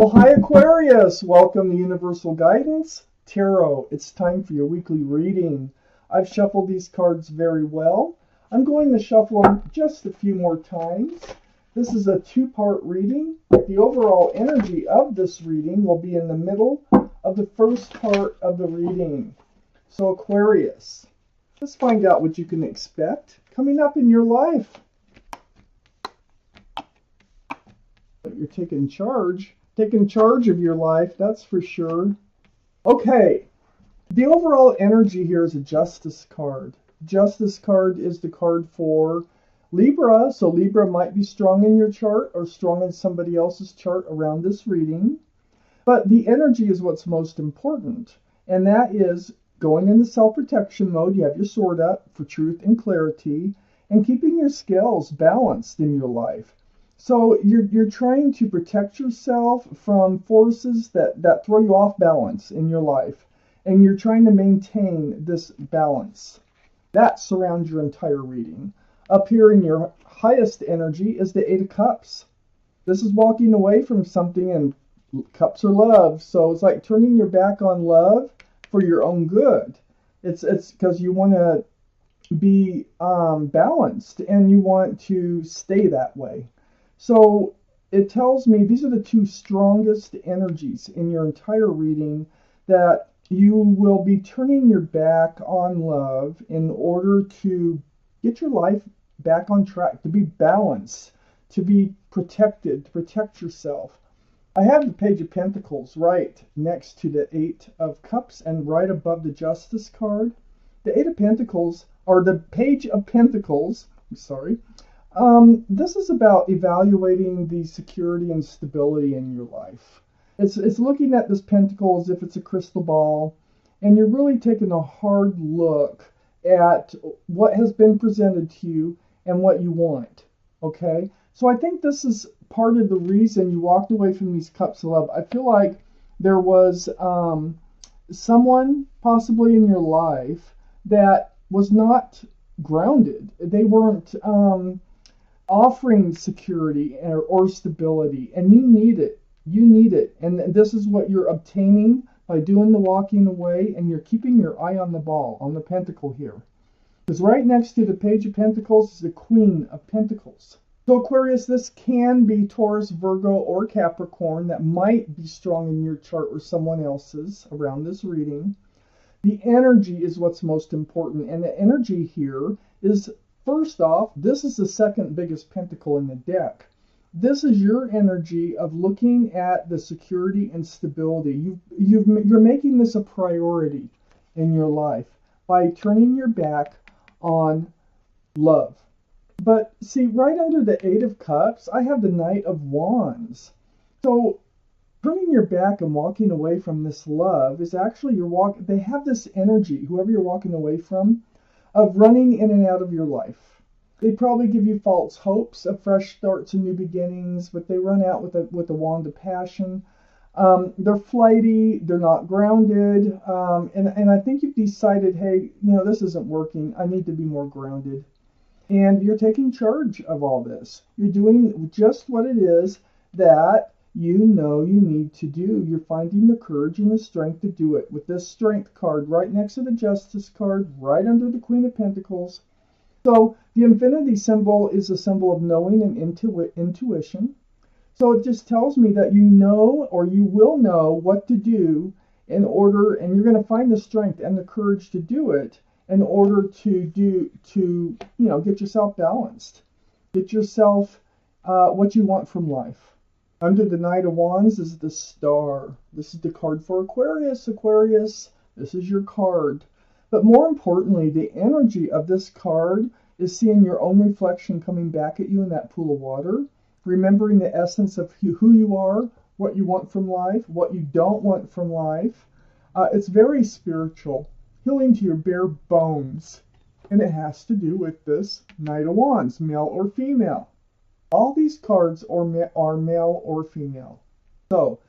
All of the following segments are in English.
Well, hi Aquarius! Welcome to Universal Guidance Tarot. It's time for your weekly reading. I've shuffled these cards very well. I'm going to shuffle them just a few more times. This is a two-part reading. The overall energy of this reading will be in the middle of the first part of the reading. So Aquarius, let's find out what you can expect coming up in your life. You're taking charge of your life, that's for sure. Okay, the overall energy here is a Justice card. Justice card is the card for Libra, so Libra might be strong in your chart or strong in somebody else's chart around this reading. But the energy is what's most important, and that is going into self-protection mode. You have your sword up for truth and clarity, and keeping your scales balanced in your life. So you're trying to protect yourself from forces that throw you off balance in your life. And you're trying to maintain this balance. That surrounds your entire reading. Up here in your highest energy is the Eight of Cups. This is walking away from something, and cups are love. So it's like turning your back on love for your own good. It's because you want to be balanced and you want to stay that way. So it tells me these are the two strongest energies in your entire reading, that you will be turning your back on love in order to get your life back on track, to be balanced, to be protected, to protect yourself. I have the Page of Pentacles right next to the Eight of Cups and right above the Justice card. The Eight of Pentacles, or the Page of Pentacles, this is about evaluating the security and stability in your life. It's looking at this pentacle as if it's a crystal ball, and you're really taking a hard look at what has been presented to you and what you want. Okay? So I think this is part of the reason you walked away from these cups of love. I feel like there was someone possibly in your life that was not grounded. They weren't offering security or stability, and you need it. You need it, and this is what you're obtaining by doing the walking away, and you're keeping your eye on the ball, on the pentacle here. Because right next to the Page of Pentacles is the Queen of Pentacles. So Aquarius, this can be Taurus, Virgo, or Capricorn that might be strong in your chart or someone else's around this reading. The energy is what's most important, and the energy here is, first off, this is the second biggest pentacle in the deck. This is your energy of looking at the security and stability. You're making this a priority in your life by turning your back on love. But see, right under the Eight of Cups, I have the Knight of Wands. So turning your back and walking away from this love is actually they have this energy, whoever you're walking away from, of running in and out of your life. They probably give you false hopes of fresh starts and new beginnings, but they run out with a wand of passion. They're flighty, they're not grounded, and I think you've decided, hey, this isn't working. I need to be more grounded. And you're taking charge of all this. You're doing just what it is that you know you need to do. You're finding the courage and the strength to do it. With this Strength card right next to the Justice card, right under the Queen of Pentacles. So the infinity symbol is a symbol of knowing and intuition. So it just tells me that you know, or you will know, what to do in order, and you're going to find the strength and the courage to do it in order to get yourself balanced. Get yourself what you want from life. Under the Knight of Wands is the Star. This is the card for Aquarius. Aquarius, this is your card. But more importantly, the energy of this card is seeing your own reflection coming back at you in that pool of water, remembering the essence of who you are, what you want from life, what you don't want from life. It's very spiritual, healing to your bare bones. And it has to do with this Knight of Wands, male or female. All these cards are male or female. So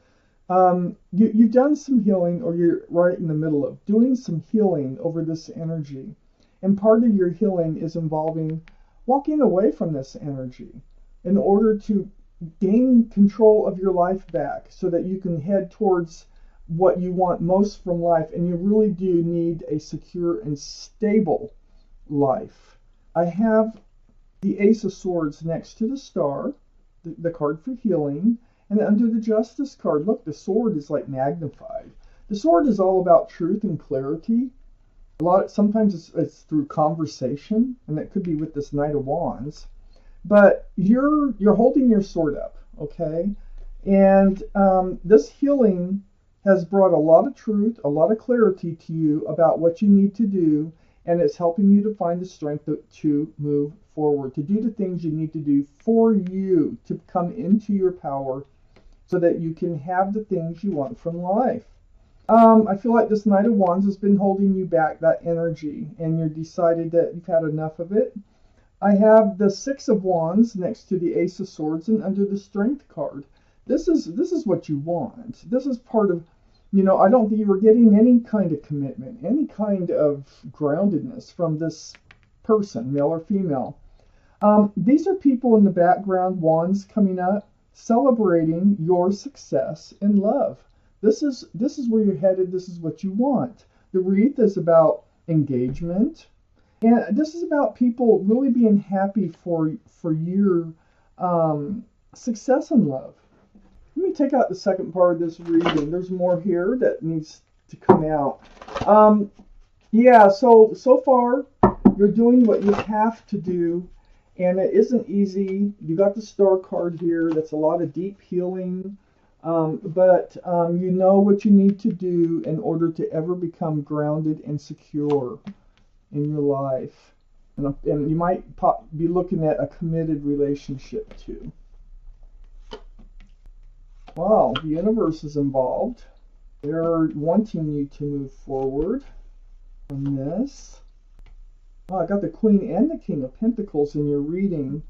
you've done some healing, or you're right in the middle of doing some healing over this energy. And part of your healing is involving walking away from this energy in order to gain control of your life back so that you can head towards what you want most from life. And you really do need a secure and stable life. I have the Ace of Swords next to the Star, the card for healing. And under the Justice card, look, the sword is like magnified. The sword is all about truth and clarity. Sometimes it's through conversation, and that could be with this Knight of Wands. But you're holding your sword up, okay? And this healing has brought a lot of truth, a lot of clarity to you about what you need to do, and it's helping you to find the strength to move forward, to do the things you need to do for you, to come into your power so that you can have the things you want from life. I feel like this Knight of Wands has been holding you back, that energy, and you've decided that you've had enough of it. I have the Six of Wands next to the Ace of Swords and under the Strength card. This is what you want. This is part of, I don't think you were getting any kind of commitment, any kind of groundedness from this person, male or female. These are people in the background, wands coming up, celebrating your success in love. This is where you're headed. This is what you want. The wreath is about engagement, and this is about people really being happy for your success in love. Let me take out the second part of this reading. There's more here that needs to come out. Yeah, so far you're doing what you have to do, and it isn't easy. You got the Star card here. That's a lot of deep healing. But you know what you need to do in order to ever become grounded and secure in your life. And you might be looking at a committed relationship too. Wow, the universe is involved. They're wanting you to move forward on this. Oh, I got the Queen and the King of Pentacles in your reading.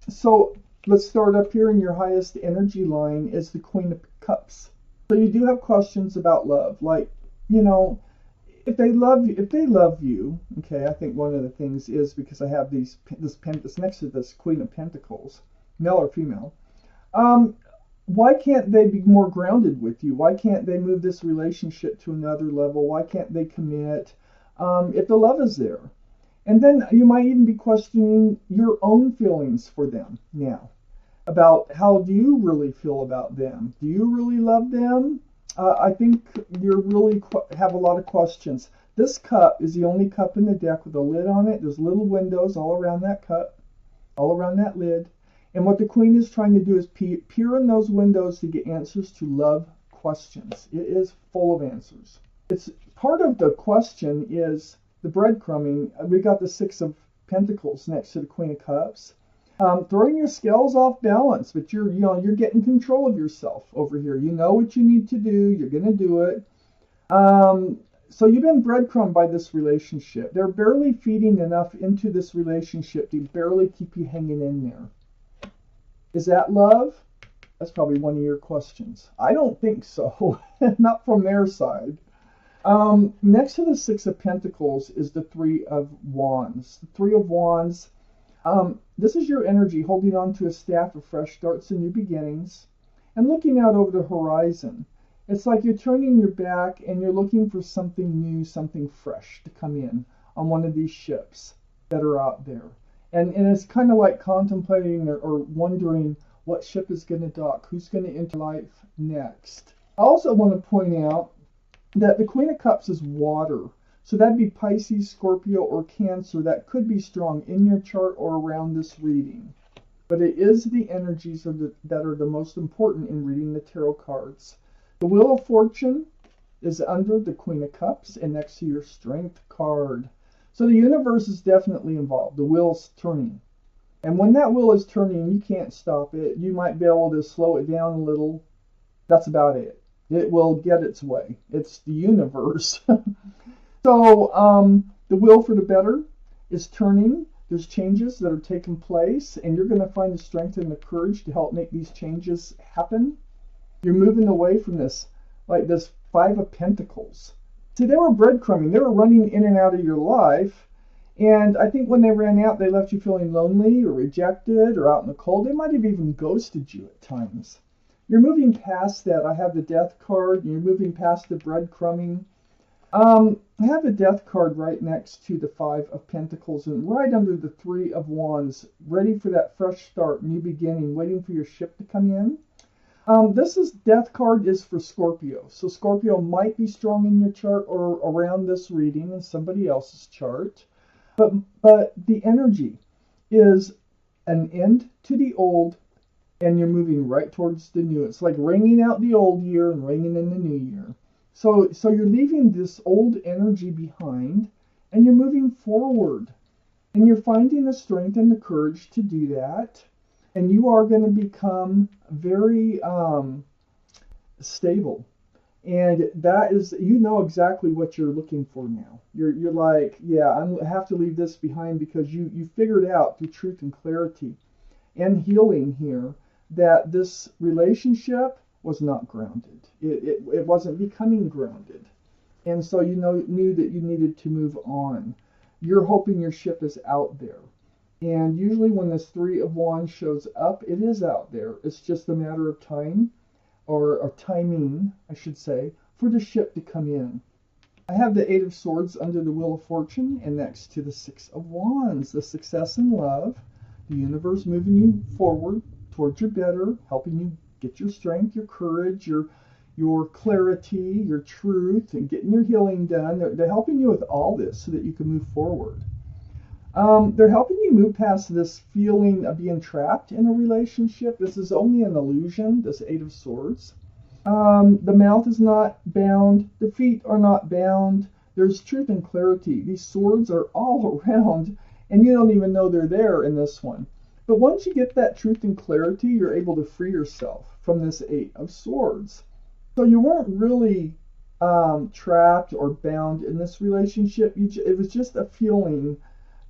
So let's start up here in your highest energy line is the Queen of Cups. So you do have questions about love, like, if they love you, okay, I think one of the things is because I have this next to this Queen of Pentacles, male or female, why can't they be more grounded with you? Why can't they move this relationship to another level? Why can't they commit if the love is there? And then you might even be questioning your own feelings for them now. About how do you really feel about them? Do you really love them? I think you really have a lot of questions. This cup is the only cup in the deck with a lid on it. There's little windows all around that cup, all around that lid. And what the Queen is trying to do is peer in those windows to get answers to love questions. It is full of answers. It's part of the question is the breadcrumbing. We got the Six of Pentacles next to the Queen of Cups. Throwing your scales off balance, but you're getting control of yourself over here. You know what you need to do. You're going to do it. So you've been breadcrumbed by this relationship. They're barely feeding enough into this relationship to barely keep you hanging in there. Is that love? That's probably one of your questions. I don't think so. Not from their side. Next to the Six of Pentacles is the Three of Wands. The Three of Wands. This is your energy holding on to a staff of fresh starts and new beginnings and looking out over the horizon. It's like you're turning your back and you're looking for something new, something fresh to come in on one of these ships that are out there. And it's kind of like contemplating or wondering what ship is going to dock, who's going to enter life next. I also want to point out that the Queen of Cups is water. So that'd be Pisces, Scorpio, or Cancer. That could be strong in your chart or around this reading. But it is the energies that are the most important in reading the tarot cards. The Wheel of Fortune is under the Queen of Cups and next to your Strength card. So the universe is definitely involved. The wheel's turning. And when that wheel is turning, you can't stop it. You might be able to slow it down a little. That's about it. It will get its way. It's the universe. So the wheel for the better is turning. There's changes that are taking place, and you're going to find the strength and the courage to help make these changes happen. You're moving away from this, like this Five of Pentacles. See, they were breadcrumbing. They were running in and out of your life, And I think when they ran out, they left you feeling lonely or rejected or out in the cold. They might have even ghosted you at times. You're moving past that. I have the Death card, and you're moving past the breadcrumbing. I have the Death card right next to the Five of Pentacles and right under the Three of Wands, ready for that fresh start, new beginning, waiting for your ship to come in. This is Death card is for Scorpio. So Scorpio might be strong in your chart or around this reading in somebody else's chart. But the energy is an end to the old, and you're moving right towards the new. It's like ringing out the old year and ringing in the new year. So you're leaving this old energy behind, and you're moving forward. And you're finding the strength and the courage to do that. And you are going to become very stable. And that is, you know exactly what you're looking for now. You're like, yeah, I have to leave this behind, because you figured out through truth and clarity and healing here that this relationship was not grounded. It wasn't becoming grounded. And so you knew that you needed to move on. You're hoping your ship is out there. And usually when this Three of Wands shows up, it is out there. It's just a matter of time, or timing, I should say, for the ship to come in. I have the Eight of Swords under the Wheel of Fortune, and next to the Six of Wands, the success in love, the universe moving you forward towards your better, helping you get your strength, your courage, your clarity, your truth, and getting your healing done. They're helping you with all this so that you can move forward. They're helping you move past this feeling of being trapped in a relationship. This is only an illusion, this Eight of Swords. The mouth is not bound. The feet are not bound. There's truth and clarity. These swords are all around, and you don't even know they're there in this one. But once you get that truth and clarity, you're able to free yourself from this Eight of Swords. So you weren't really trapped or bound in this relationship. It was just a feeling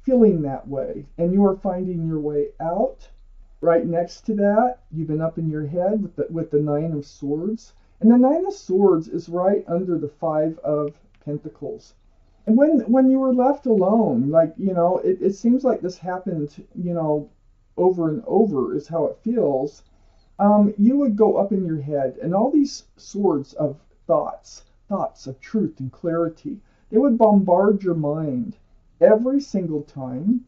that way, and you are finding your way out. Right next to that, you've been up in your head with the Nine of Swords, and the Nine of Swords is right under the Five of Pentacles. And when you were left alone, like, it seems like this happened, over and over is how it feels. You would go up in your head, and all these swords of thoughts of truth and clarity, they would bombard your mind every single time,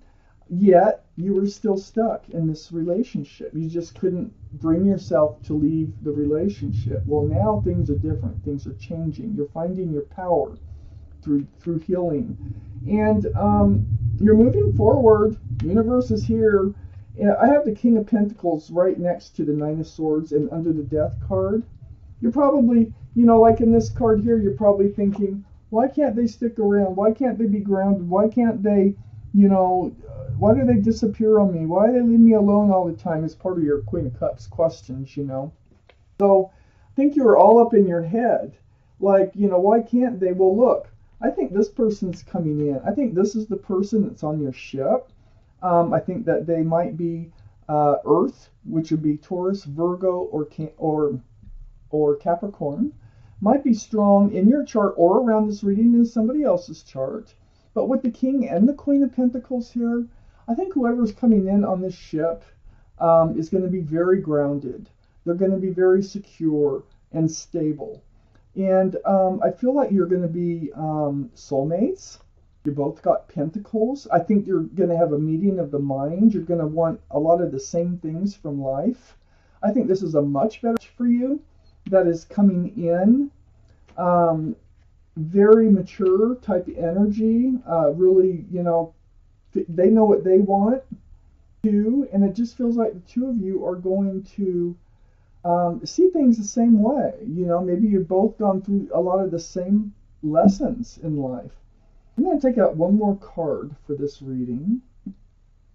yet you were still stuck in this relationship. You just couldn't bring yourself to leave the relationship. Well, now things are different. Things are changing. You're finding your power through healing. And you're moving forward. The universe is here. And I have the King of Pentacles right next to the Nine of Swords and under the Death card. You're probably, like in this card here, you're probably thinking, why can't they stick around? Why can't they be grounded? Why can't they, why do they disappear on me? Why do they leave me alone all the time? As part of your Queen of Cups questions, So I think you're all up in your head. Like, why can't they? Well, look, I think this person's coming in. I think this is the person that's on your ship. I think that they might be Earth, which would be Taurus, Virgo, or Capricorn. Might be strong in your chart or around this reading in somebody else's chart. But with the King and the Queen of Pentacles here, I think whoever's coming in on this ship is going to be very grounded. They're going to be very secure and stable. And I feel like you're going to be soulmates. You both got pentacles. I think you're going to have a meeting of the mind. You're going to want a lot of the same things from life. I think this is a much better for you that is coming in. Very mature type of energy. Really, they know what they want too. And it just feels like the two of you are going to see things the same way. Maybe you've both gone through a lot of the same lessons in life. I'm going to take out one more card for this reading.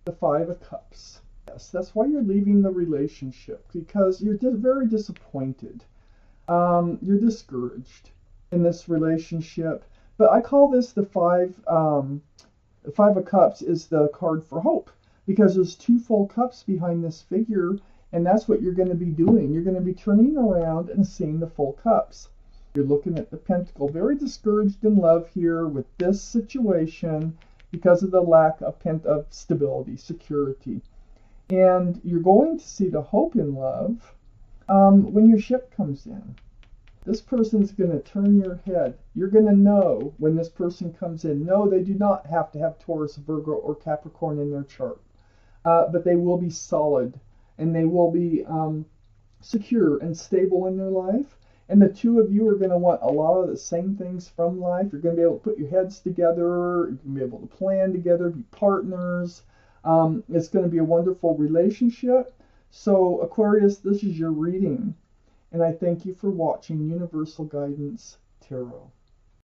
The Five of Cups. Yes, that's why you're leaving the relationship, because you're very disappointed. You're discouraged in this relationship. But I call this the Five of Cups is the card for hope, because there's two full cups behind this figure, and that's what you're going to be doing. You're going to be turning around and seeing the full cups. You're looking at the Pentacle, very discouraged in love here with this situation, because of the lack of stability, security. And you're going to see the hope in love when your ship comes in. This person's going to turn your head. You're going to know when this person comes in. No, they do not have to have Taurus, Virgo, or Capricorn in their chart. But they will be solid, and they will be secure and stable in their life. And the two of you are going to want a lot of the same things from life. You're going to be able to put your heads together. You're going to be able to plan together, be partners. It's going to be a wonderful relationship. So, Aquarius, this is your reading. And I thank you for watching Universal Guidance Tarot.